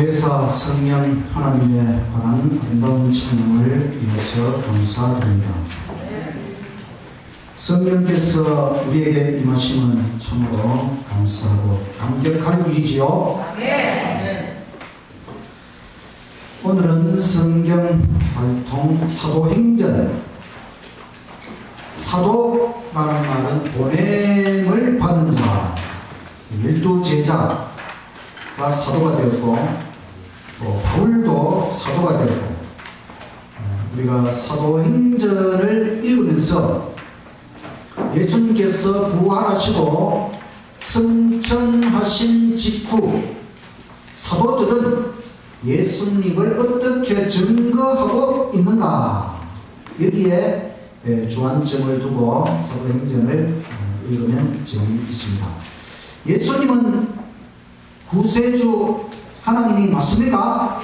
보혜사 성령 하나님에 관한 아름다운 찬양을 위해서 감사드립니다. 성령께서 우리에게 임하심은 참으로 감사하고 감격할 일이지요. 오늘은 성경 활동 사도행전, 사도라는 말은 보냄을 받은 자, 12제자가 사도가 되었고, 또 바울도 사도가 되었고, 우리가 사도행전을 읽으면서 예수님께서 부활하시고 승천하신 직후 사도들은 예수님을 어떻게 증거하고 있는가, 여기에 주안점을 두고 사도행전을 읽으면 재미있습니다. 예수님은 구세주 하나님이 맞습니까?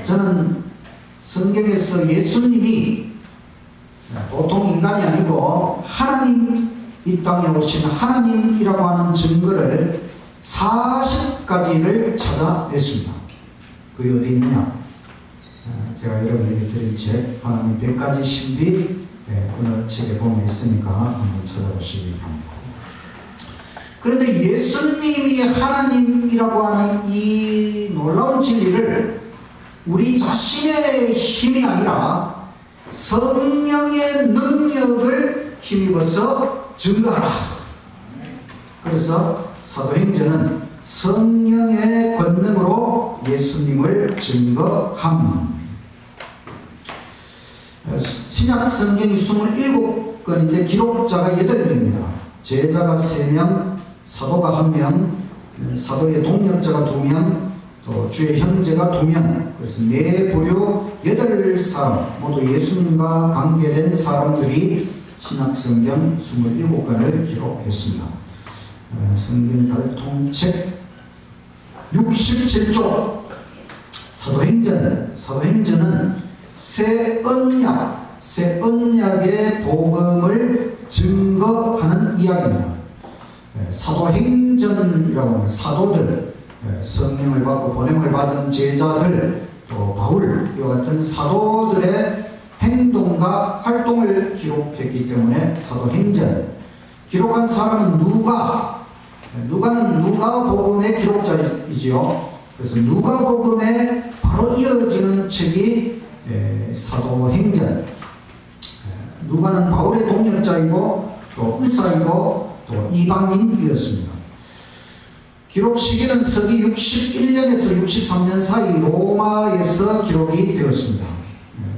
저는 성경에서 예수님이 보통 인간이 아니고 하나님, 이 땅에 오신 하나님이라고 하는 증거를 40가지를 찾아냈습니다. 그게 어디 있느냐? 제가 여러분에게 드린 책 하나님 100가지 신비, 어느 책에 보면 있으니까 한번 찾아보시기 바랍니다. 그런데 예수님이 하나님이라고 하는 이 놀라운 진리를 우리 자신의 힘이 아니라 성령의 능력을 힘입어서 증거하라. 그래서 사도행전은 성령의 권능으로 예수님을 증거함. 신약 성경이 27권인데 기록자가 8명입니다. 제자가 3명, 사도가 1명, 사도의 동역자가 2명, 또 주의 형제가 2명, 그래서 네 부류 8사람, 모두 예수님과 관계된 사람들이 신약 성경 27권을 기록했습니다. 성경 발통책 67조 사도행전은 새 언약의 복음을 증거하는 이야기입니다. 사도행전이라고 하는 사도들, 성령을 받고 보냄을 받은 제자들, 또 바울, 이와 같은 사도들의 행동과 활동을 기록했기 때문에 사도행전. 기록한 사람은 누가는 누가복음의 기록자이지요. 그래서 누가복음에 바로 이어지는 책이 사도행전. 누가는 바울의 동역자이고 또 의사이고 또 이방인이었습니다. 기록 시기는 서기 61년에서 63년 사이 로마에서 기록이 되었습니다.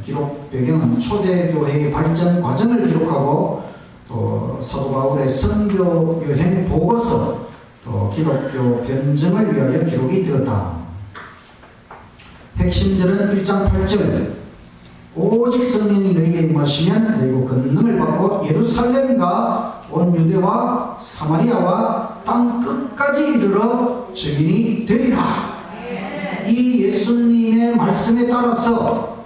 기록 배경은 초대교회의 발전 과정을 기록하고 또 사도 바울의 선교 여행 보고서, 또 기독교 변증을 위하여 기록이 되었다. 핵심들은 1장 8절, 오직 성령이 너희에게 임하시면 너희가 권능을 받고 예루살렘과 온 유대와 사마리아와 땅 끝까지 이르러 증인이 되리라. 이 예수님의 말씀에 따라서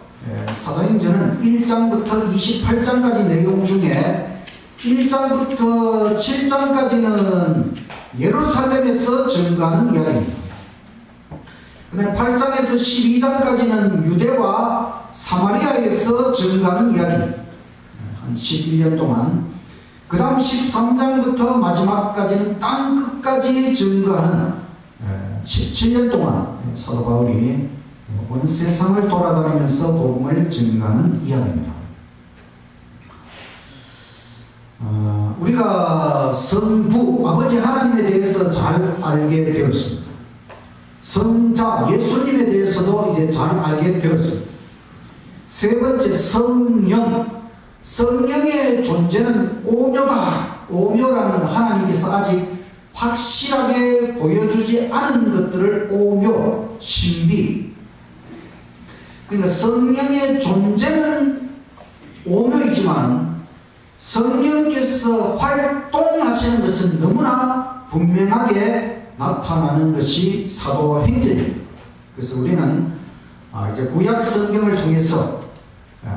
사도행전은 1장부터 28장까지 내용 중에 1장부터 7장까지는 예루살렘에서 증거하는 이야기입니다. 그다음 8장에서 12장까지는 유대와 사마리아에서 증거하는 이야기, 한 11년 동안. 그 다음 13장부터 마지막까지는 땅 끝까지 증거하는 17년 동안 사도 바울이 온 세상을 돌아다니면서 복음을 증거하는 이야기입니다. 우리가 성부, 아버지 하나님에 대해서 잘 알게 되었습니다. 성자, 예수님에 대해서도 이제 잘 알게 되었습니다. 세 번째, 성령의 존재는 오묘다. 오묘라는 건 하나님께서 아직 확실하게 보여주지 않은 것들을 오묘, 신비. 그러니까 성령의 존재는 오묘이지만 성령께서 활동하시는 것은 너무나 분명하게 나타나는 것이 사도행전입니다. 그래서 우리는 이제 구약 성경을 통해서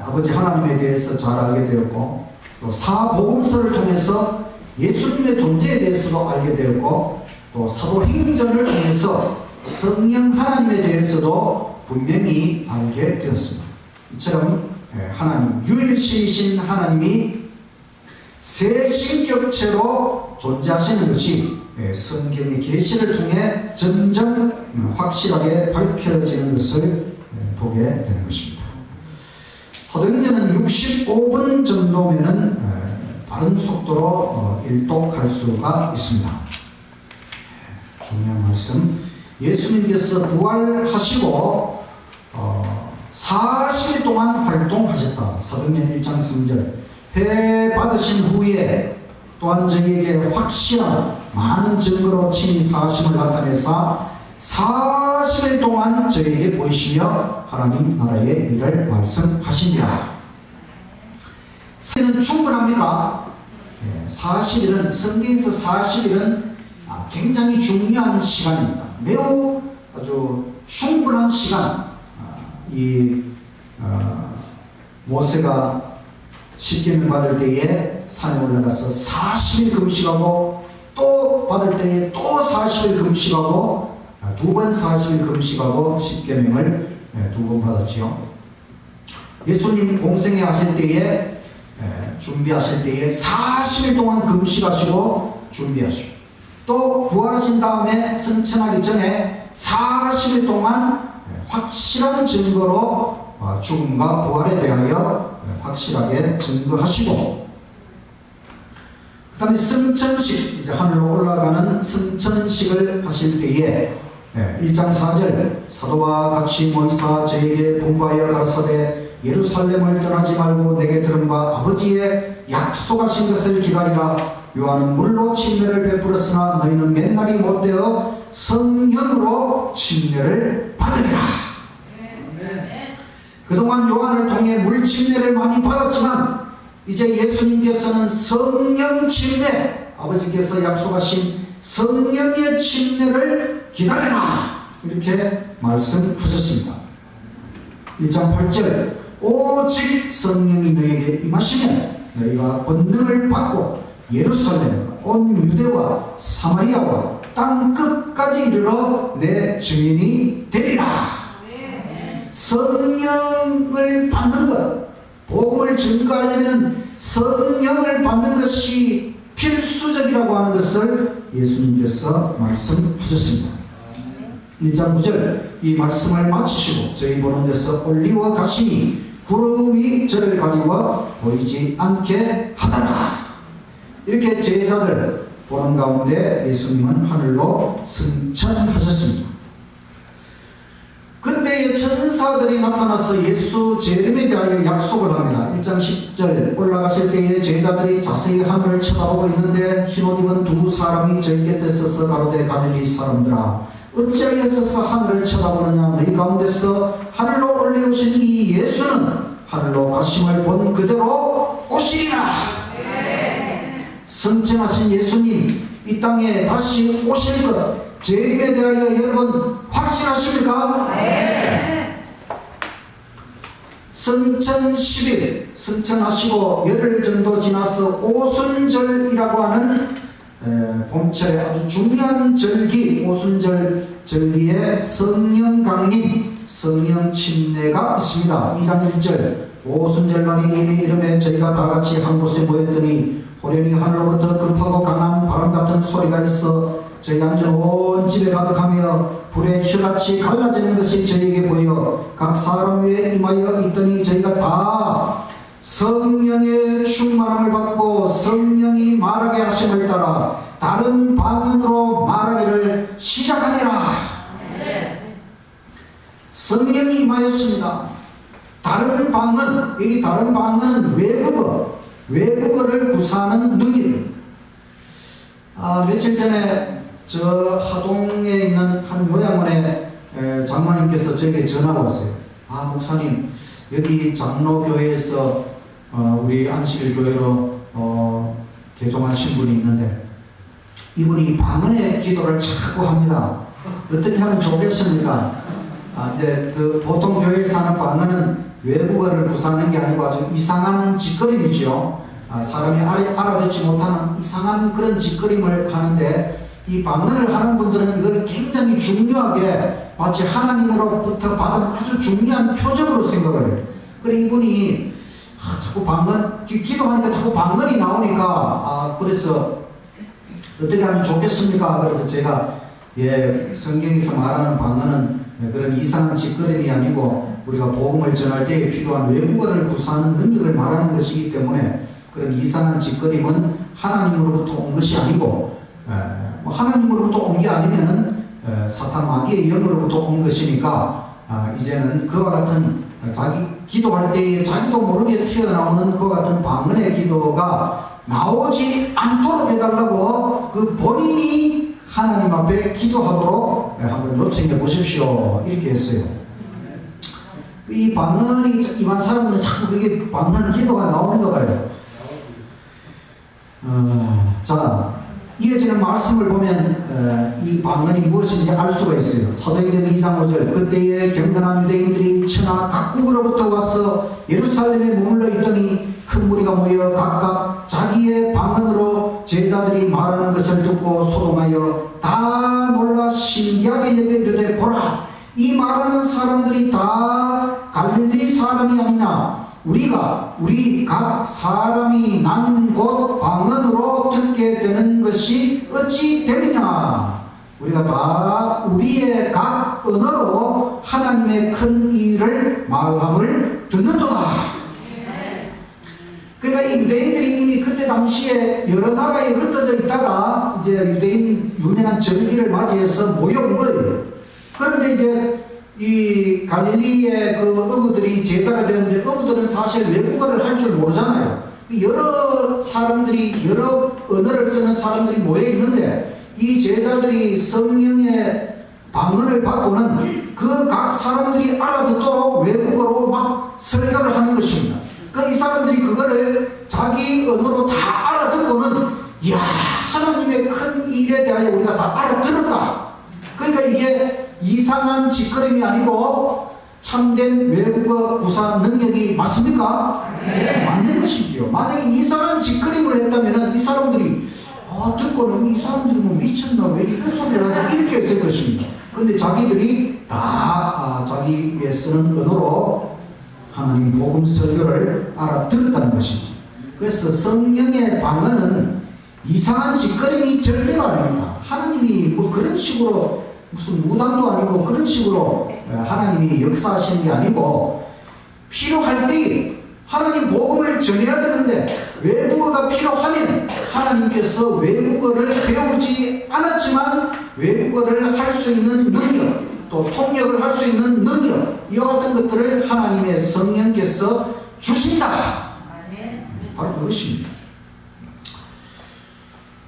아버지 하나님에 대해서 잘 알게 되었고, 또 사복음서를 통해서 예수님의 존재에 대해서도 알게 되었고, 또 사도행전을 통해서 성령 하나님에 대해서도 분명히 알게 되었습니다. 이처럼 하나님, 유일신이신 하나님이 세 신격체로 존재하시는 것이 성경의 계시를 통해 점점 확실하게 밝혀지는 것을 보게 되는 것입니다. 사도행전은 65분 정도면은 빠른 속도로 일독할 수가 있습니다. 중요한 말씀. 예수님께서 부활하시고 40일 동안 활동하셨다. 사도행전 1장 3절. 회 받으신 후에 또한 저희에게 확실한 많은 증거로 친히 사심을 나타내사 40일 동안 저희에게 보이시며 하나님 나라의 일을 말씀하신지라. 세는 충분합니까? 40일은, 성경에서 40일은 굉장히 중요한 시간입니다. 매우 아주 충분한 시간. 모세가 십계명 받을 때에 산에 올라가서 40일 금식하고 또 받을 때에 또 40일 금식하고 두 번 40일 금식하고 십계명을 두 번 받았지요. 예수님 공생애 하실 때에 준비하실 때에 40일 동안 금식하시고 준비하시고 또 부활하신 다음에 승천하기 전에 40일 동안 확실한 증거로 죽음과 부활에 대하여 확실하게 증거하시고, 그 다음에 승천식, 이제 하늘로 올라가는 승천식을 하실 때에 1장 4절 사도와 같이 모이사 저에게 분부하여 가라사대 예루살렘을 떠나지 말고 내게 들은 바 아버지의 약속하신 것을 기다리라. 요한은 물로 침례를 베풀었으나 너희는 맨날이 못되어 성령으로 침례를 받으리라. 그동안 요한을 통해 물 침례를 많이 받았지만 이제 예수님께서는 성령 침례, 아버지께서 약속하신 성령의 침례를 기다리라, 이렇게 말씀하셨습니다. 1장 8절 오직 성령이 너희에게 임하시면 너희가 권능을 받고 예루살렘과 온 유대와 사마리아와 땅 끝까지 이르러 내 증인이 되리라. 성령을 받는 것, 복음을 증거하려면 성령을 받는 것이 필수적이라고 하는 것을 예수님께서 말씀하셨습니다. 1장 9절 이 말씀을 마치시고 저희 보는 데서 올리와 가시니 구름이 저를 가리워 보이지 않게 하더라. 이렇게 제자들 보는 가운데 예수님은 하늘로 승천하셨습니다. 그때의 천사들이 나타나서 예수 재림에 대하여 약속을 합니다. 1장 10절 올라가실 때에 제자들이 자세히 하늘을 쳐다보고 있는데 흰옷 입은 두 사람이 저희 곁에 서서 가로되 갈릴리 사람들아 어찌하여 서서 하늘을 쳐다보느냐. 너희 가운데서 하늘로 올려오신 이 예수는 하늘로 가심을 본 그대로 오시리라. 승천하신 예수님 이 땅에 다시 오실 것, 재림에 대하여 여러분 확신하십니까? 네. 승천 10일, 승천하시고 열흘 정도 지나서 오순절이라고 하는 봄철에 아주 중요한 절기, 오순절 절기에 성령 강림, 성령 침례가 있습니다. 2장 1절 오순절 날이 이미 이름에 저희가 다 같이 한 곳에 모였더니 호련히 하늘로부터 급하고 강한 바람 같은 소리가 있어 저희 앉은 온 집에 가득하며 불의 혀같이 갈라지는 것이 저희에게 보여 각 사람 위에 임하여 있더니 저희가 다 성령의 충만함을 받고 성령이 말하게 하심을 따라 다른 방언으로 말하기를 시작하니라. 성령이 임하였습니다. 다른 방언, 여기 다른 방언은 외국어를 구사하는 능력입니다. 며칠 전에 저 하동에 있는 한 요양원의 장로님께서 저에게 전화가 왔어요. 목사님, 여기 장로교회에서 우리 안식일 교회로 개종하신 분이 있는데 이분이 방언의 기도를 자꾸 합니다. 어떻게 하면 좋겠습니까? 이제 그 보통 교회에서 하는 방언은 외국어를 구사하는 게 아니고 아주 이상한 짓거림이죠. 사람이 알아듣지 못하는 이상한 그런 짓거림을 하는데 이 방언을 하는 분들은 이걸 굉장히 중요하게 마치 하나님으로부터 받은 아주 중요한 표적으로 생각을 해요. 그래 이분이 자꾸 방언, 기도하니까 자꾸 방언이 나오니까 그래서 어떻게 하면 좋겠습니까? 그래서 제가 성경에서 말하는 방언은 그런 이상한 짓거림이 아니고 우리가 복음을 전할 때 필요한 외국어를 구사하는 능력을 말하는 것이기 때문에 그런 이상한 짓거림은 하나님으로부터 온 것이 아니고 하나님으로부터 온 게 아니면은 사탄 마귀의 영으로부터 온 것이니까 이제는 그와 같은 자기 기도할 때에 자기도 모르게 튀어나오는 그와 같은 방언의 기도가 나오지 않도록 해달라고 그 본인이 하나님 앞에 기도하도록 한번 요청해 보십시오. 이렇게 했어요. 이 방언이 임한 사람들은 자꾸 그게 방언 기도가 나오는가 봐요. 자, 이어지는 말씀을 보면 이 방언이 무엇인지 알 수가 있어요. 사도행전 2장 5절 그때에 경건한 유대인들이 천하 각국으로부터 와서 예루살렘에 머물러 있더니 큰 무리가 모여 각각 자기의 방언으로 제자들이 말하는 것을 듣고 소동하여 다 놀라 신기하게 여겨 이르되 보라 이 말하는 사람들이 다 갈릴리 사람이 아니냐 우리 각 사람이 난 곳 방언으로 듣게 되는 것이 어찌 되느냐 우리가 다 우리의 각 언어로 하나님의 큰 일을 말함을 듣는도다. 그러니까 이 유대인들이 이미 그때 당시에 여러 나라에 흩어져 있다가 이제 유대인 유명한 절기를 맞이해서 모여온 거예요. 그런데 이제 이 갈릴리의 그 어부들이 제자가 되는데 어부들은 사실 외국어를 할 줄 모르잖아요. 여러 사람들이 여러 언어를 쓰는 사람들이 모여 있는데 이 제자들이 성령의 방언을 받고는 그 각 사람들이 알아듣도록 외국어로 막 설교를 하는 것입니다. 이 사람들이 그거를 자기 언어로 다 알아듣고는 이야 하나님의 큰 일에 대하여 우리가 다 알아들었다. 그러니까 이게 이상한 짓거림이 아니고 참된 외국어 구사 능력이 맞습니까? 네. 맞는 것이지요. 만약에 이상한 짓거림을 했다면 이 사람들이 듣고는 이 사람들이 뭐 미쳤나 왜 이런 소리를 하지 이렇게 했을 것입니다. 근데 자기들이 다 자기의 쓰는 언어로 하나님 복음 설교를 알아들었다는 것이지. 그래서 성령의 방언은 이상한 짓거림이 절대로 아닙니다. 하나님이 뭐 그런 식으로 무슨 무당도 아니고 그런 식으로 하나님이 역사하시는 게 아니고 필요할 때 하나님 복음을 전해야 되는데 외국어가 필요하면 하나님께서 외국어를 배우지 않았지만 외국어를 할 수 있는 능력 또 통역을 할 수 있는 능력 이와 같은 것들을 하나님의 성령께서 주신다. 바로 그것입니다.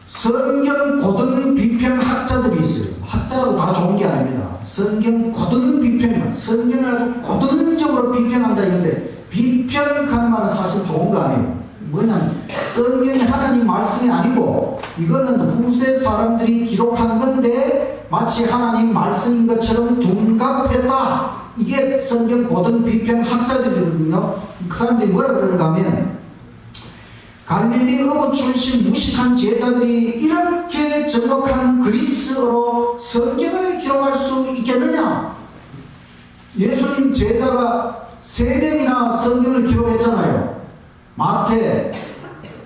성경 고등 비평 학자들이 있어요. 학자라고 다 좋은 게 아닙니다. 성경 고등 비평만 성경을 아주 고등적으로 비평한다 이건데 비평하는 말은 사실 좋은 거 아니에요. 뭐냐면 성경이 하나님 말씀이 아니고 이거는 후세 사람들이 기록한 건데 마치 하나님 말씀인 것처럼 둔갑했다. 이게 성경 고등 비평 학자들이거든요. 그 사람들이 뭐라 그러는가 하면 갈릴리 어부 출신 무식한 제자들이 이렇게 정확한 그리스어로 성경을 기록할 수 있겠느냐? 예수님 제자가 3명이나 성경을 기록했잖아요. 마태,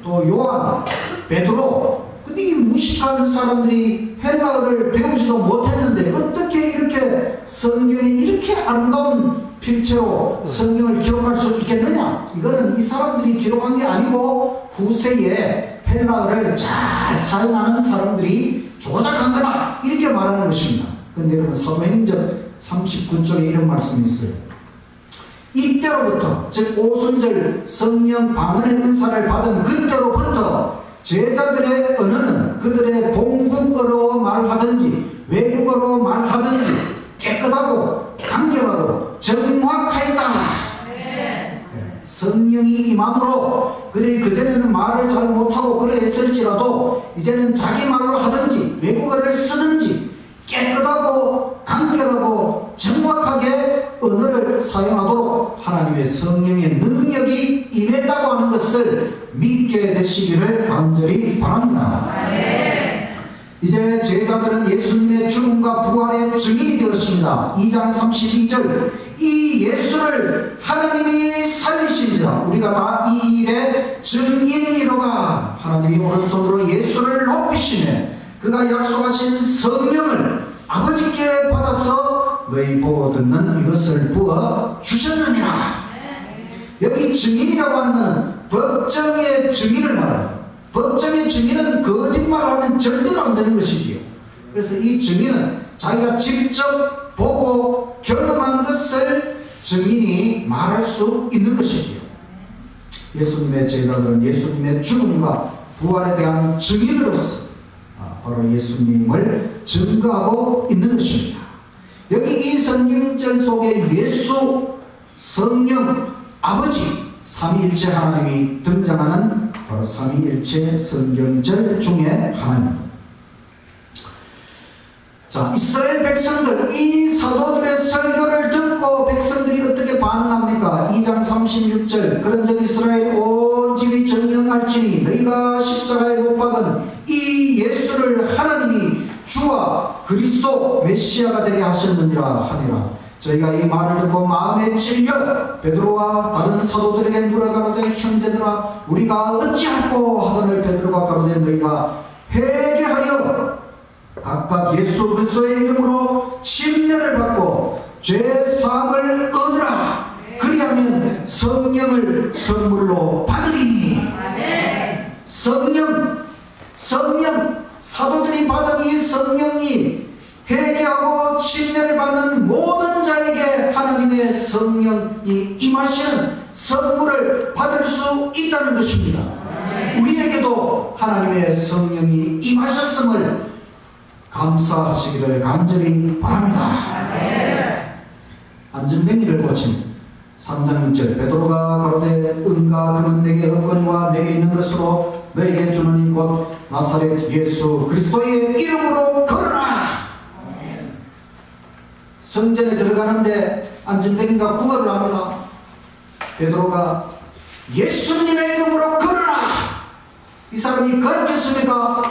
또 요한, 베드로. 근데 이 무식한 사람들이 헬라어를 배우지도 못했는데 어떻게 이렇게 성경에 이렇게 아름다운 필체로 성경을 기록할 수 있겠느냐? 이거는 이 사람들이 기록한 게 아니고 후세에 헬라어를 잘 사용하는 사람들이 조작한 거다. 이렇게 말하는 것입니다. 그런데 여러분 사도행전 39쪽에 이런 말씀이 있어요. 이때로부터 즉 오순절 성령 방언의 은사를 받은 그때로부터 제자들의 언어는 그들의 본국어로 말하든지 외국어로 말하든지 깨끗하고 간결하고 정확하였다. 성령이 임함으로 그들이 그전에는 말을 잘 못하고 그러했을지라도 이제는 자기 말로 하든지 외국어를 쓰든지 깨끗하고 간결하고 정확하게 언어를 사용하도록 하나님의 성령의 능력이 임했다고 하는 것을 믿게 되시기를 간절히 바랍니다. 이제 제자들은 예수님의 죽음과 부활의 증인이 되었습니다. 2장 32절, 이 예수를 하나님이 살리신지라 우리가 다 이 일의 증인이로가. 하나님이 오른손으로 예수를 높이시네 그가 약속하신 성령을 아버지께 받아서 너희 보고 듣는 이것을 부어 주셨느니라. 여기 증인이라고 하는 것은 법정의 증인을 말해요. 법정의 증인은 거짓말을 하면 절대로 안 되는 것이지요. 그래서 이 증인은 자기가 직접 보고 경험한 것을 증인이 말할 수 있는 것이지요. 예수님의 제자들은 예수님의 죽음과 부활에 대한 증인으로서 바로 예수님을 증거하고 있는 것입니다. 여기 이 성경절 속에 예수, 성령, 아버지, 삼위일체 하나님이 등장하는 바로 삼위일체 성경절 중에 하나입니다. 자, 이스라엘 백성들, 이 사도들의 설교를 듣고 백성들이 어떻게 반응합니까? 2장 36절, 그런즉 이스라엘 온 집이 정령할지니 너희가 십자가에 못 박은 이 예수를 하나님이 주와 그리스도 메시아가 되게 하셨느니라 하니라. 저희가 이 말을 듣고 마음에 찔려 베드로와 다른 사도들에게 물어가로되 형제들아 우리가 어찌할꼬 하거늘 베드로가 가로되 너희가 회개하여 각각 예수 그리스도의 이름으로 침례를 받고 죄사함을 얻으라. 그리하면 성령을 선물로 받으리니. 성령 사도들이 받은 이 성령이 회개하고 침례를 받는 모든 자에게 하나님의 성령이 임하시는 선물을 받을 수 있다는 것입니다. 우리에게도 하나님의 성령이 임하셨음을 감사하시기를 간절히 바랍니다. 안전뱅이를 고친 3장 6절, 베드로가 가로되 은과 금은 내게 없거니와 내게 있는 것으로 너에게 주노니 곧 나사렛 예수 그리스도의 이름으로 걸어라. 성전에 들어가는데 안전뱅이가 구걸을 합니다. 베드로가 예수님의 이름으로 걸어라. 이 사람이 걸었겠습니까?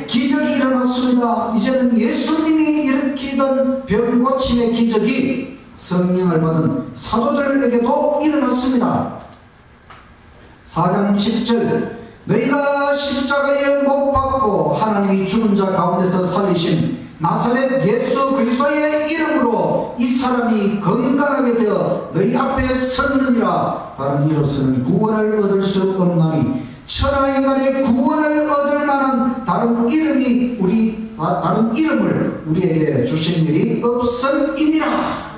기적이 일어났습니다. 이제는 예수님이 일으키던 병고침의 기적이 성령을 받은 사도들에게도 일어났습니다. 4장 10절, 너희가 십자가에 못 박고 하나님이 죽은 자 가운데서 살리신 나사렛 예수 그리스도의 이름으로 이 사람이 건강하게 되어 너희 앞에 섰느니라. 다른 이로서는 구원을 얻을 수 없나니 천하인간의 구원을 얻을 만한 다른 이름을 우리에게 주신 일이 없음이니라.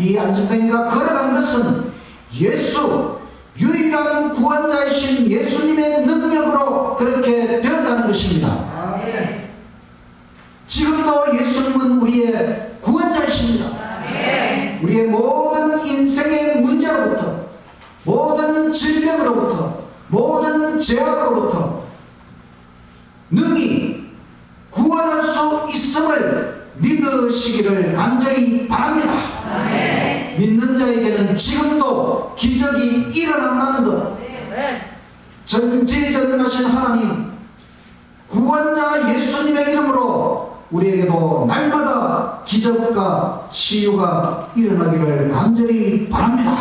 이 안전뱅이가 걸어간 것은 예수, 유일한 구원자이신 예수님의 능력으로 그렇게 되었다는 것입니다. 지금도 예수님은 우리의 구원자이십니다. 우리의 모든 인생의 문제로부터, 모든 질병으로부터, 모든 죄악으로부터 능히 구원할 수 있음을 믿으시기를 간절히 바랍니다. 믿는 자에게는 지금도 기적이 일어난다는 것, 전지전능하신 하나님, 구원자 예수님의 이름으로 우리에게도 날마다 기적과 치유가 일어나기를 간절히 바랍니다.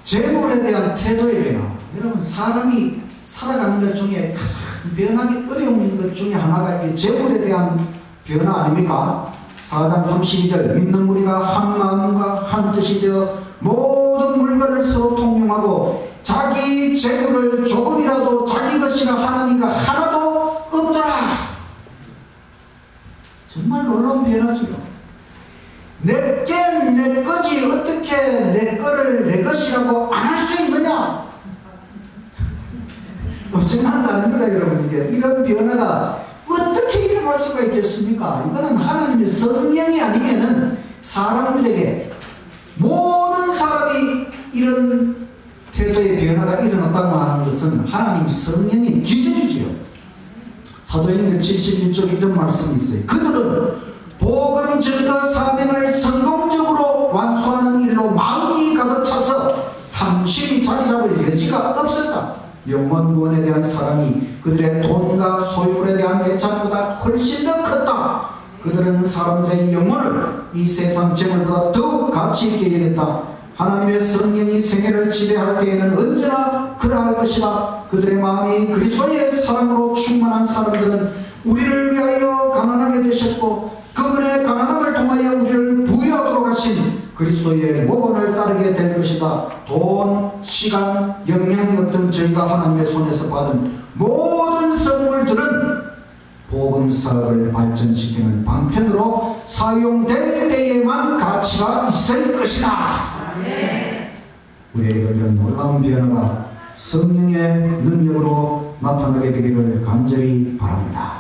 재물에 대한 태도의 변화. 여러분, 사람이 살아가는 것 중에 가장 변하기 어려운 것 중에 하나가 이게 재물에 대한 변화 아닙니까? 4장 32절, 믿는 무리가 한 마음과 한 뜻이 되어 모든 물건을 서로 통용하고 자기 재물을 조금이라도 자기 것이라 하나니가 하나도 없더라. 정말 놀라운 변화지요. 내게 내 거지 어떻게 내 거를 내 것이라고 안 할 수 있느냐? 엄청난 거 아닙니까 여러분? 이게 이런 변화가 어떻게 일어날 수가 있겠습니까? 이거는 하나님의 성령이 아니면은 사람들에게, 모든 사람이 이런 태도의 변화가 일어났다고 하는 것은 하나님 성령의 기적이지요. 사도행전 71쪽에 이런 말씀이 있어요. 그들은 복음 증거 사명을 성공적으로 완수하는 일로 마음이 가득 차서 탐심이 자리 잡을 여지가 없었다. 영원 구원에 대한 사랑이 그들의 돈과 소유물에 대한 애착보다 훨씬 더 컸다. 그들은 사람들의 영혼을 이 세상 재물보다 더욱 가치 있게 여겼다. 하나님의 성령이 생애를 지배할 때에는 언제나 그러할 것이다. 그들의 마음이 그리스도의 사랑으로 충만한 사람들은 우리를 위하여 가난하게 되셨고 그분의 가난함을 통하여 우리를 부유하도록 하신 그리스도의 모본을 따르게 될 것이다. 돈, 시간, 영향력 등 저희가 하나님의 손에서 받은 모든 선물들은 복음사역을 발전시키는 방편으로 사용될 때에만 가치가 있을 것이다. 우리에게도 이런 놀라운 변화가 성령의 능력으로 나타나게 되기를 간절히 바랍니다.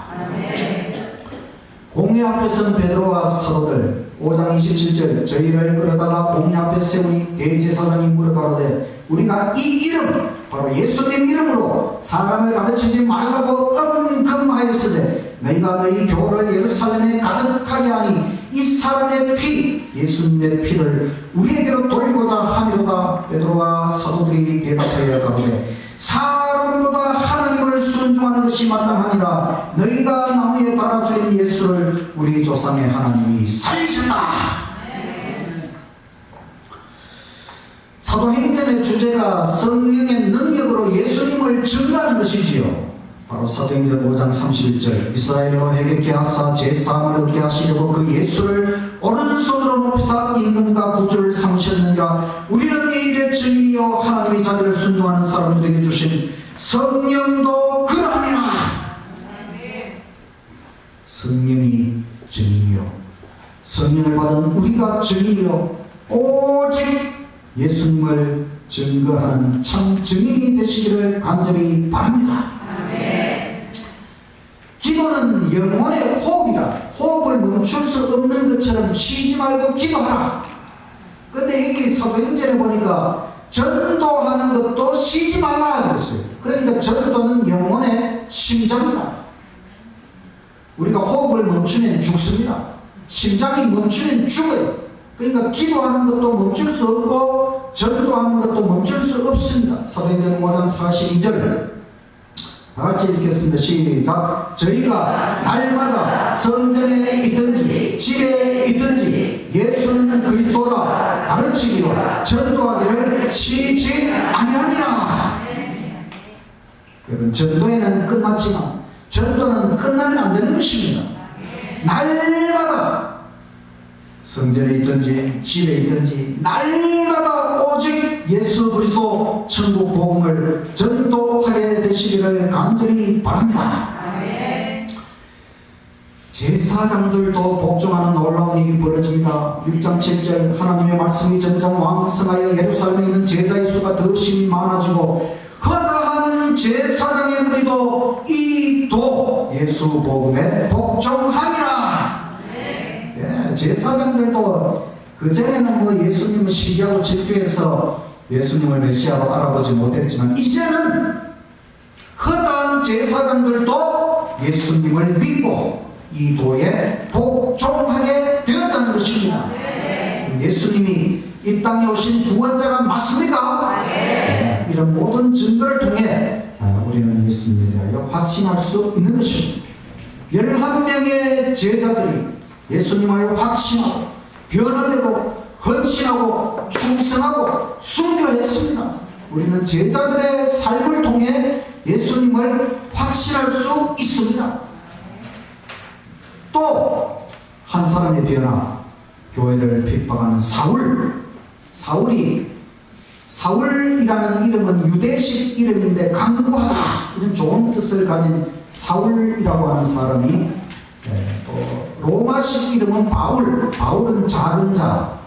공회 앞에 선 베드로와 사도들 5장 27절 저희를 끌어다가 공회 앞에 세우니 대제사장이 물어가로되 우리가 이 이름 바로 예수님 이름으로 사람을 가르치지 말라고 엄금하였으되 너희가 너희 교를 예루살렘에 가득하게 하니 이 사람의 피 예수님의 피를 우리에게로 돌리고자 함이로다. 베드로와 사도들이 대답하여 가로되 사람보다 하나님을 순종하는 것이 마땅하니라. 너희가 나무에 달아 죽인 예수를 우리 조상의 하나님이 살리셨다. 사도행전의 주제가 성령의 능력으로 예수님을 증거하는 것이지요. 바로 사도행전 5장 31절 이스라엘로 회개케 하사 제사함을 얻게 하시려고 그 예수를 오른손으로 높이사 임금과 구주를 삼으셨느니라. 우리는 이 일의 증인이요 하나님이 자기를 순종하는 사람들에게 주신 성령도 그러하니라. 성령이 증인이요 성령을 받은 우리가 증인이요 오직 예수님을 증거하는 참 증인이 되시기를 간절히 바랍니다. 기도는 영혼의 호흡이라. 호흡을 멈출 수 없는 것처럼 쉬지 말고 기도하라. 근데 여기 사도행전에 보니까 전도하는 것도 쉬지 말라 그랬어요. 그러니까 전도는 영혼의 심장이다. 우리가 호흡을 멈추면 죽습니다. 심장이 멈추면 죽어요. 그러니까 기도하는 것도 멈출 수 없고 전도하는 것도 멈출 수 없습니다. 사도행전 5장 42절 다같이 읽겠습니다. 시작. 저희가 날마다 성전에 있든지 집에 있든지 예수는 그리스도라 가르치기로 전도하기를 쉬지 아니하니라. 여러분 전도에는 끝났지만 전도는 끝나면 안 되는 것입니다. 날마다 성전에 있든지 집에 있든지 날마다 오직 예수 그리스도 천국 복음을 전도하게 되시기를 간절히 바랍니다. 제사장들도 복종하는 놀라운 일이 벌어집니다. 6장 7절 하나님의 말씀이 점점 왕성하여 예루살렘에 있는 제자의 수가 더 심히 많아지고 허다한 제사장의 무리도 이도 예수 복음에 복종하니라. 제사장들도 그전에는 뭐 예수님을 시기하고 질투해서 예수님을 메시아로 알아보지 못했지만 이제는 허다한 제사장들도 예수님을 믿고 이 도에 복종하게 되었다는 것입니다. 예수님이 이 땅에 오신 구원자가 맞습니까? 이런 모든 증거를 통해 우리는 예수님에 대하여 확신할 수 있는 것입니다. 11명의 제자들이 예수님을 확신하고 변화되고 헌신하고 충성하고 순교했습니다. 우리는 제자들의 삶을 통해 예수님을 확신할 수 있습니다. 또 한 사람의 변화, 교회를 핍박하는 사울이라는 이름은 유대식 이름인데 강구하다 이런 좋은 뜻을 가진 사울이라고 하는 사람이 또 로마식 이름은 바울은 작은 자.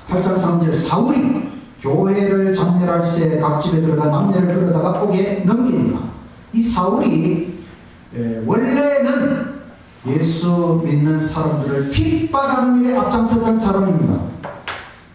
8장 3절 사울이 교회를 장렬할 새 각 집에 들어가 남녀를 끌어다가 옥에 넘기니라. 이 사울이 원래는 예수 믿는 사람들을 핍박하는 일에 앞장섰던 사람입니다.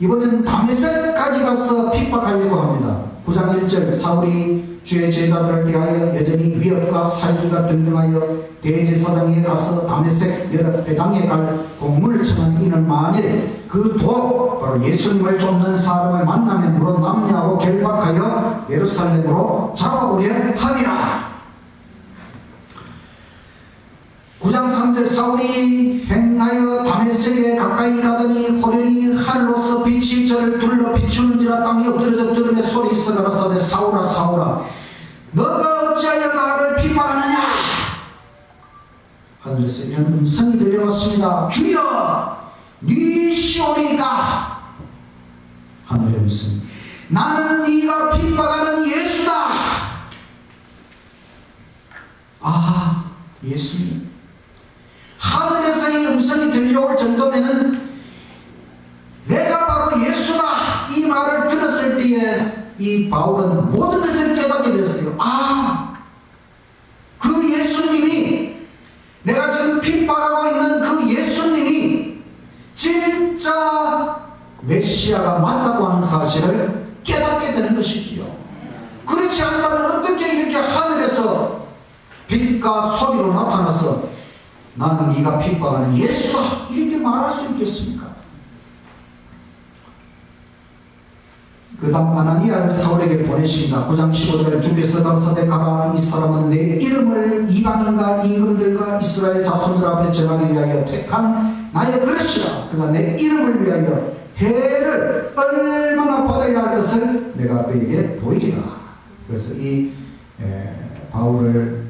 이번에는 다메섹까지 가서 핍박하려고 합니다. 9장 1절 사울이 주의 제자들을 대하여 여전히 위협과 살기가 등등하여 대제사장에게 가서 다메섹 여러 회당에 갈 공문을 청한 이는 만일 그 도 바로 예수님을 쫓는 사람을 만나면 물어 남냐고 결박하여 예루살렘으로 잡아오려 함이라. 9장 3절 사울이 행하여 다메섹에 가까이 가더니 호련히 하늘로서 빛이 저를 둘러 비추는지라 땅이 엎드려져 들음에 소리 있어 가라사대 사울아 사울아 너가 어찌하여 나를 핍박하느냐. 하늘에서 이런 음성이 들려왔습니다. 주여 니시오니까. 하늘의 음성 나는 네가 핍박하는 예수다. 아 예수님. 하늘에서 이 음성이 들려올 정도면은 내가 바로 예수다 이 말을 들었을 때에 이 바울은 모든 것을 깨닫게 되었어요. 아, 그 예수님이 내가 지금 핍박하고 있는 그 예수님이 진짜 메시아가 맞다고 하는 사실을 깨닫게 되는 것이지요. 그렇지 않다면 어떻게 이렇게 하늘에서 빛과 소리로 나타나서 나는 네가 핍박하는 예수다 이렇게 말할 수 있겠습니까? 그 다음 아나니아를 사울에게 보내십니다. 9장 15절 주께서 가라사대 가라 이 사람은 내 이름을 이방인과 임금들과 이스라엘 자손들 앞에 전하기 위하여 택한 나의 그릇이라. 그가 내 이름을 위하여 해를 얼마나 받아야 할 것을 내가 그에게 보이리라. 그래서 이 바울을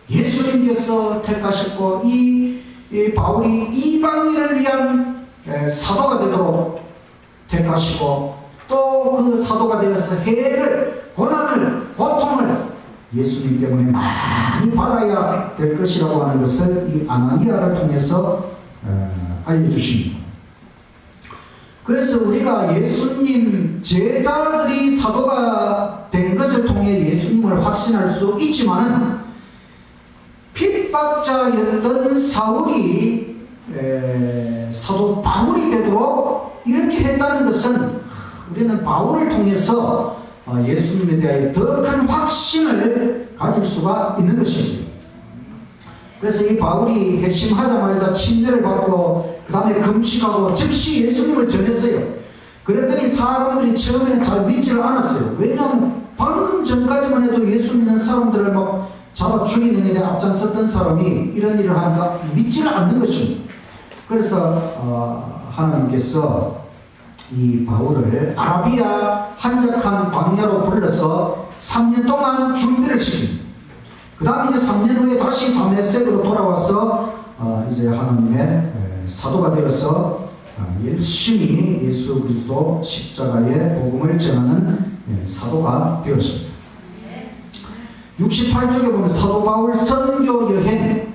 예수님께서 택하셨고 이 바울이 이방인을 위한 사도가 되도록 택하시고 또 그 사도가 되어서 해를 고난을 고통을 예수님 때문에 많이 받아야 될 것이라고 하는 것을 이 아나니아를 통해서 알려주십니다. 그래서 우리가 예수님 제자들이 사도가 된 것을 통해 예수님을 확신할 수 있지만은 핍박자였던 사울이 사도 바울이 되도록 이렇게 했다는 것은 우리는 바울을 통해서 예수님에 대하여 더 큰 확신을 가질 수가 있는 것이죠. 그래서 이 바울이 회심하자마자 침례를 받고 그 다음에 금식하고 즉시 예수님을 전했어요. 그랬더니 사람들이 처음에는 잘 믿지를 않았어요. 왜냐하면 방금 전까지만 해도 예수 믿는 사람들을 막 잡아 죽이는 일에 앞장섰던 사람이 이런 일을 하니까 믿지를 않는 것입니다. 그래서 하나님께서 이 바울을 아라비아 한적한 광야로 불러서 3년 동안 준비를 시킵니다. 그 다음에 이제 3년 후에 다시 다메섹으로 돌아와서 이제 하나님의 사도가 되어서 열심히 예수 그리스도 십자가의 복음을 전하는 사도가 되었습니다. 68쪽에 보면 사도 바울 선교 여행,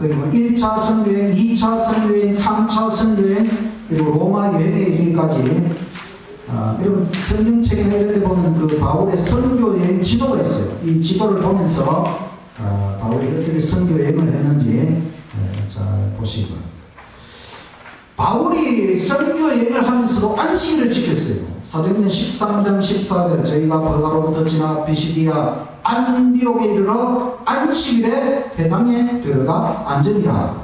그리고 1차 선교여행, 2차 선교여행, 3차 선교여행, 그리고 로마 여행에 이르기까지 여러분 성경책이나 이런 데 보면 그 바울의 선교 여행 지도가 있어요. 이 지도를 보면서 바울이 어떻게 선교 여행을 했는지 잘 보시기 바랍니다. 바울이 선교 여행을 하면서도 안식일을 지켰어요. 사도행전 13장 14절 저희가 버가로부터 지나 비시디아 안디옥에 이르러 안식일에 회당에 들어가 앉으니라.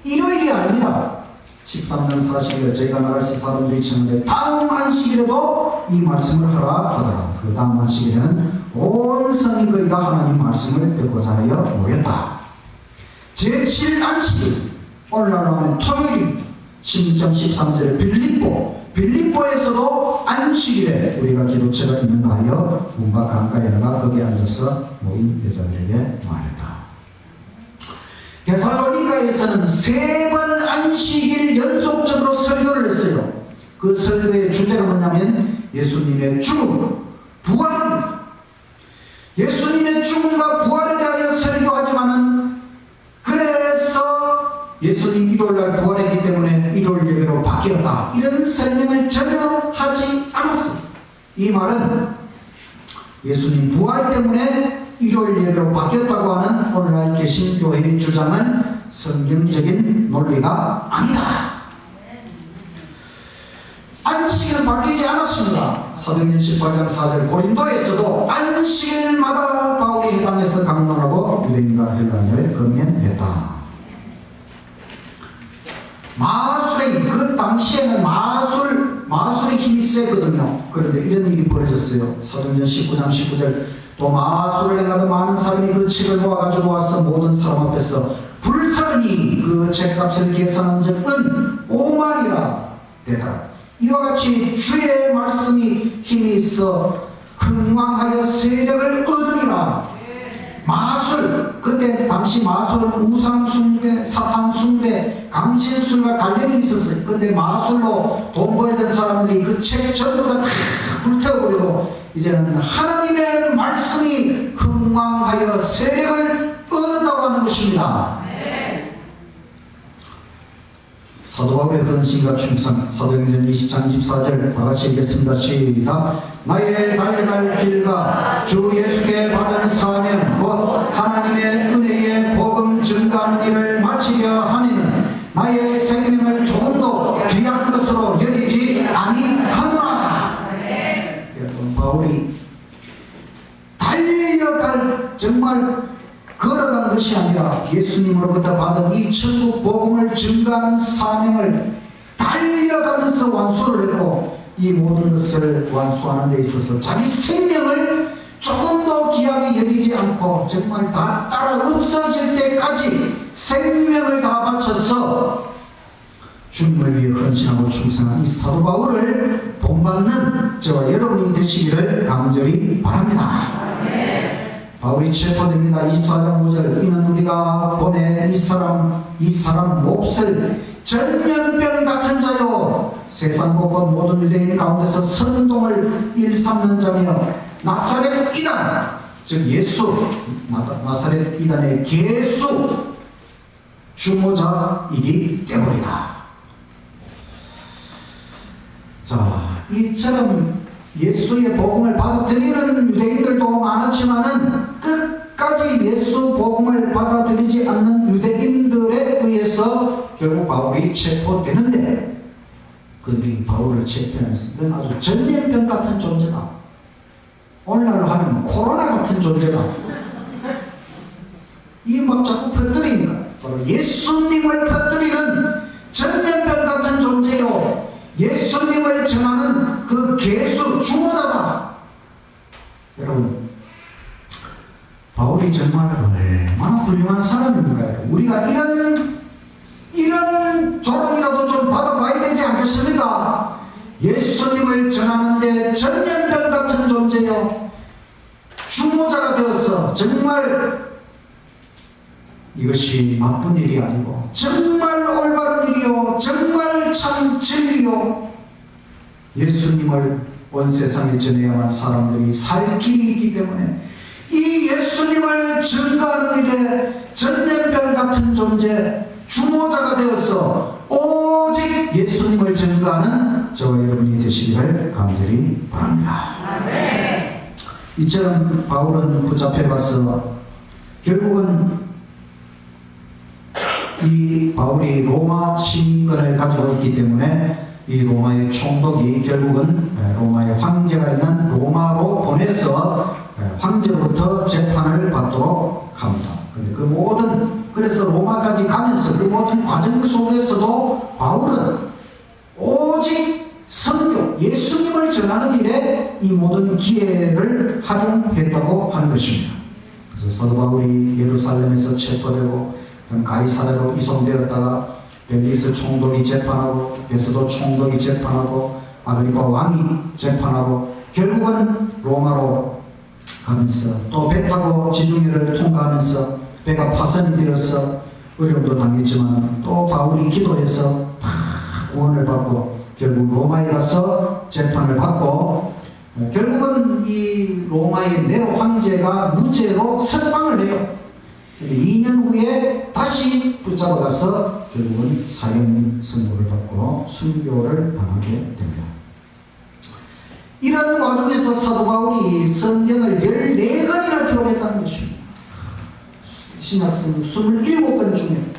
일요일이 아닙니다. 13년 40일 저희가 나갈서 사람들이 청하되 다음 안식일에도 이 말씀을 하라 하더라. 그 다음 안식일에는 온 성이 거의 다 하나님 말씀을 듣고자 하여 모였다. 제7 안식일 오늘날 하면 토요일입니다. 16장 13절 빌립보에서도 안식일에 우리가 기도처가 있는가 하여 문과 강가에 나가 거기에 앉아서 모인 여자들에게 말했다. 데살로니가에서는 3번 안식일 연속적으로 설교를 했어요. 그 설교의 주제가 뭐냐면 예수님의 죽음, 부활입니다. 예수님의 죽음과 부활에 대하여 설교하지만은 그래서 예수님 일요일날 부활했기 때문에 일요일 예배로 바뀌었다 이런 설명을 전혀 하지 않았습니다. 이 말은 예수님 부활 때문에 일요일 예배로 바뀌었다고 하는 오늘날 개신교회의 주장은 성경적인 논리가 아니다. 바뀌지 않았습니다. 사도행전 18장 4절 고린도에서도 안식일마다 바울이 해당해서 강론하고 유대인과 헬라인을 건면했다. 마술의 그 당시에는 마술의 힘이 세거든요. 그런데 이런 일이 벌어졌어요. 사도행전 19장 19절 또 마술을 행하던 많은 사람이 그 책을 모아가지고 와서 모든 사람 앞에서 불사르니 그 책값을 계산한 적은 5만이라 되더라. 이와 같이 주의 말씀이 힘이 있어 흥왕하여 세력을 얻으리라. 마술, 그때 당시 마술은 우상숭배, 사탄숭배, 강신술과 관련이 있었어요. 근데 마술로 돈 벌던 사람들이 그 책 전부 다 불태워버리고 이제는 하나님의 말씀이 흥왕하여 세력을 얻었다고 하는 것입니다. 사도 바울의 헌신과 충성, 사도행전 20장 24절 다같이 읽겠습니다. 시작. 나의 달려갈 길과 주 예수께 받은 사명 곧 하나님의 은혜의 복음 증가하는 일을 마치려 하면 나의 생명을 조금도 귀한 것으로 여기지 아니하노라. 여러분, 바울이 달려갈 정말 걸어가는 것이 아니라 예수님으로부터 받은 이 천국 복음을 증가하는 사명을 달려가면서 완수를 했고 이 모든 것을 완수하는 데 있어서 자기 생명을 조금도 귀하게 여기지 않고 정말 다 따라 없어질 때까지 생명을 다 바쳐서 주님을 위해 헌신하고 충성한 이 사도 바울을 본받는 저와 여러분이 되시기를 간절히 바랍니다. 바울이 체포됩니다. 24장 5절 이는 우리가 보낸 이 사람 몹쓸 전염병 같은 자요 세상 곳곳 모든 유대인 가운데서 선동을 일삼는 자며 나사렛 이단 즉 예수 나사렛 이단의 계수 주모자이기 때문이다. 자, 이처럼 예수의 복음을 받아들이는 유대인들도 많았지만은 끝까지 예수 복음을 받아들이지 않는 유대인들에 의해서 결국 바울이 체포되는데 그들이 바울을 체포하면서 이건 아주 전염병 같은 존재다. 오늘날로 하면 코로나 같은 존재다. 이 막 자꾸 퍼뜨립니다. 바로 예수님을 퍼뜨리는 전염병 같은 존재요. 예수님을 전하는 그 계수 주모자다. 여러분, 바울이 정말 얼마나 훌륭한 사람인가요? 우리가 이런 조롱이라도 좀 받아봐야 되지 않겠습니까? 예수님을 전하는데 전염병 같은 존재요 주모자가 되어서 정말 이것이 나쁜 일이 아니고 정말 올바른 일이요 정말 참 진리요 예수님을 온 세상에 전해야만 사람들이 살 길이 있기 때문에 이 예수님을 증거하는 일에 전염병 같은 존재 주모자가 되어서 오직 예수님을 증거하는 저와 여러분이 되시기를 간절히 바랍니다. 이처럼 바울은 붙잡혀가서 결국은 이 바울이 로마 시민권을 가지고 있기 때문에 이 로마의 총독이 결국은 로마의 황제가 있는 로마로 보내서 황제로부터 재판을 받도록 합니다. 그래서 로마까지 가면서 그 모든 과정 속에서도 바울은 오직 선교, 예수님을 전하는 일에 이 모든 기회를 활용했다고 하는 것입니다. 그래서 사도 바울이 예루살렘에서 체포되고 가이사랴로 이송되었다가 벨리스 총독이 재판하고 베스도 총독이 재판하고 아그리파 왕이 재판하고 결국은 로마로 가면서 또 배 타고 지중해를 통과하면서 배가 파손이 되어서 어려움도 당했지만 또 바울이 기도해서 다 구원을 받고 결국 로마에 가서 재판을 받고 결국은 이 로마의 네로 황제가 무죄로 석방을 해요. 2년 후에 다시 붙잡아가서 결국은 사형 선고를 받고 순교를 당하게 됩니다. 이런 과정에서 사도 바울이 성경을 14권이나 기록했다는 것입니다. 신약성경 27권 중에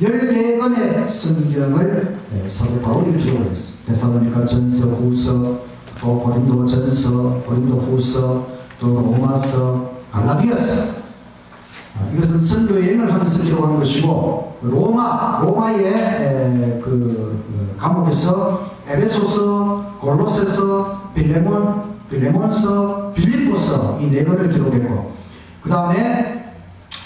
14권의 성경을 사도 바울이 기록했습니다. 데살로니가 전서, 후서, 또 고린도 전서, 고린도 후서, 또 로마서, 갈라디아서. 이것은 선교 여행을 하면서 기록한 것이고, 로마의 감옥에서 에베소서, 골로새서, 빌레몬서, 빌립보서 이 4권을 기록했고, 그 다음에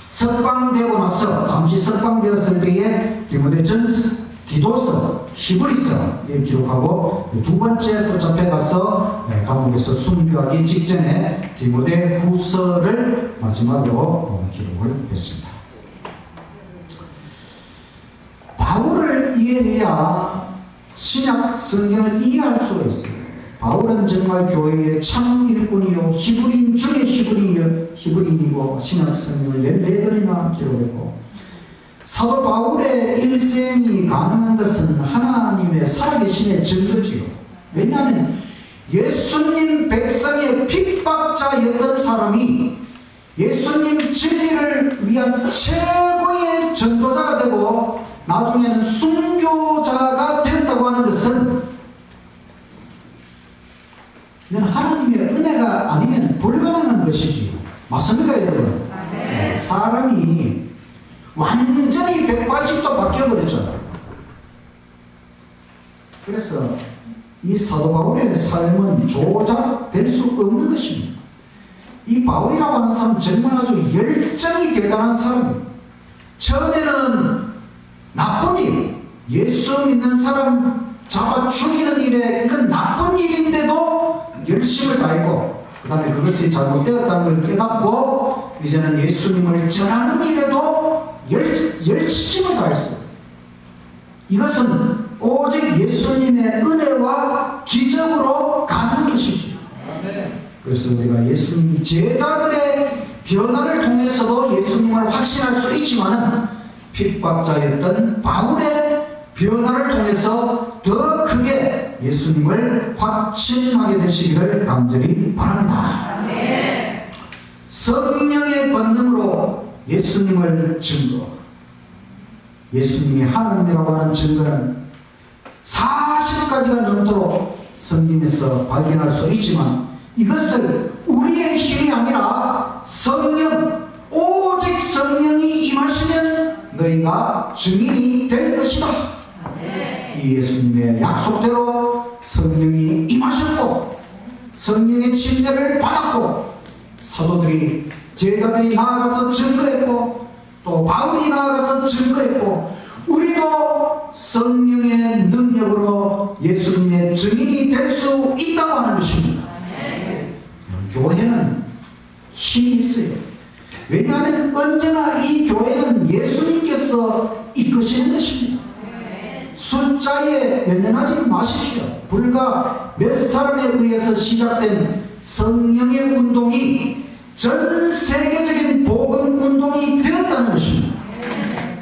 석방되고 나서 잠시 석방되었을 때에 디모데전서, 디도서, 히브리서에 기록하고, 두 번째 또 잡혀가서 감옥에서 순교하기 직전에 디모데 후서를 마지막으로 기록을 했습니다. 바울을 이해해야 신약 성경을 이해할 수가 있어요. 바울은 정말 교회의 참 일꾼이요, 히브리인 중에 히브리인이고 신약 성경을 14권이나 기록했고, 사도 바울의 일생이 가능한 것은 하나님의 살아계심의 증거지요. 왜냐하면 예수님 백성의 핍박자였던 사람이 예수님 진리를 위한 최고의 전도자가 되고 나중에는 순교자가 된다고 하는 것은 이건 하나님의 은혜가 아니면 불가능한 것이지. 맞습니까, 여러분? 사람이 완전히 180도 바뀌어버렸잖아요. 그래서 이 사도 바울의 삶은 조작될 수 없는 것입니다. 이 바울이라고 하는 사람은 정말 아주 열정이 대단한 사람이에요. 처음에는 나쁜 일, 예수 믿는 사람 잡아 죽이는 일에 이건 나쁜 일인데도 열심을 다했고, 그 다음에 그것이 잘못되었다는 걸 깨닫고 이제는 예수님을 전하는 일에도 열심을 다했어요. 이것은 오직 예수님의 은혜와 기적으로 가능한 것이죠. 그래서 우리가 예수님 제자들의 변화를 통해서도 예수님을 확신할 수 있지만은 핍박자였던 바울의 변화를 통해서 더 크게 예수님을 확신하게 되시기를 간절히 바랍니다. 성령의 권능으로 예수님을 증거, 예수님이 하나님이라고 하는 증거는 40가지가 넘도록 성경에서 발견할 수 있지만 이것을 우리의 힘이 아니라 성령, 오직 성령이 임하시면 너희가 증인이 될 것이다. 이 예수님의 약속대로 성령이 임하셨고 성령의 침례를 받았고 사도들이, 제자들이 나아가서 증거했고 또 바울이 나아가서 증거했고 우리도 성령의 능력으로 예수님의 증인이 될 수 있다고 하는 것입니다. 교회는 힘이 있어요. 왜냐하면 언제나 이 교회는 예수님께서 이끄시는 것입니다. 숫자에 연연하지 마십시오. 불과 몇 사람에 의해서 시작된 성령의 운동이 전 세계적인 복음 운동이 되었다는 것입니다.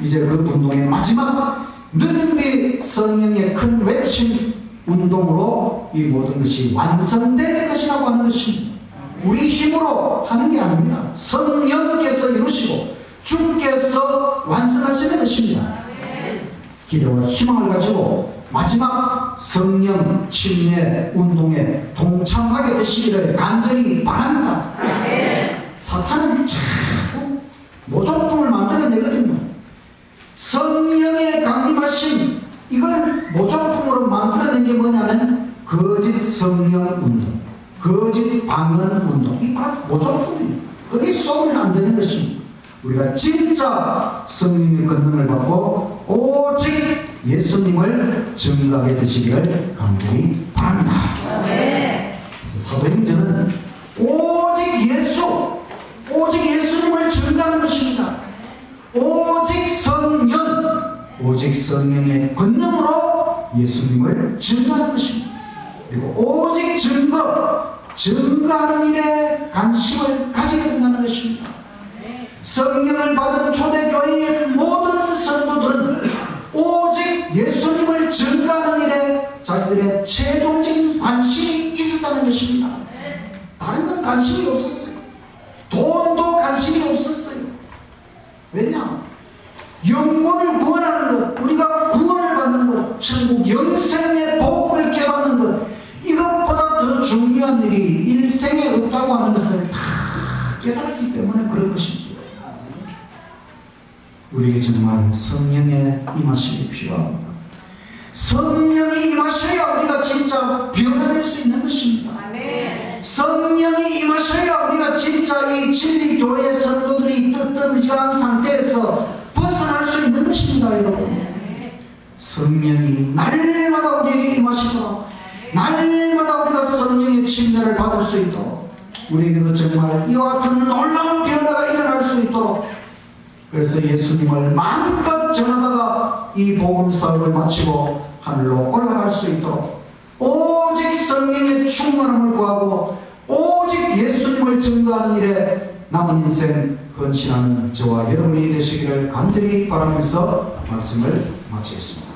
이제 그 운동의 마지막 늦은 비 성령의 큰 외침 운동으로 이 모든 것이 완성될 것이라고 하는 것입니다. 우리 힘으로 하는 게 아닙니다. 성령께서 이루시고 주께서 완성하시는 것입니다. 기대와 희망을 가지고 마지막 성령 침례 운동에 동참하게 되시기를 간절히 바랍니다. 사탄은 자꾸 모조품을 만들어내거든요. 성령의 강림하심, 이걸 모조품으로 만들어낸 게 뭐냐면 거짓 성령 운동, 거짓 방언 운동, 이 바로 모조품입니다. 거기 쏘면 안 되는 것입니다. 우리가 진짜 성령의 권능을 받고 오직 예수님을 증거하게 되시기를 간절히 바랍니다. 사도행전은 오직 예수, 오직 예수님을 증거하는 것입니다. 오직 성령, 오직 성령의 권능으로 예수님을 증거하는 것입니다. 그리고 오직 증거하는 일에 관심을 가지게 된다는 것입니다. 성령을 받은 초대교회의 모든 성도들은 오직 예수님을 증거하는 일에 자기들의 최종적인 관심이 있었다는 것입니다. 다른 건 관심이 없었어요. 돈도 관심이 없었어요. 왜냐? 영혼을 구원하는 깨달았기 때문에 그런 것이지. 우리에게 정말 성령의 임하심이 필요합니다. 성령이 임하셔야 우리가 진짜 변화될 수 있는 것입니다. 성령이 임하셔야 우리가 진짜 이 진리교회 성도들이 뜨뜻미지근한 상태에서 벗어날 수 있는 것입니다. 여러분, 성령이 날마다 우리에게 임하시도록, 날마다 우리가 성령의 침례를 받을 수 있도록, 우리에게도 정말 이와 같은 놀라운 변화가 일어날 수 있도록, 그래서 예수님을 마음껏 전하다가 이 복음 사역을 마치고 하늘로 올라갈 수 있도록 오직 성령의 충만함을 구하고 오직 예수님을 증거하는 일에 남은 인생 헌신하는 저와 여러분이 되시기를 간절히 바라면서 말씀을 마치겠습니다.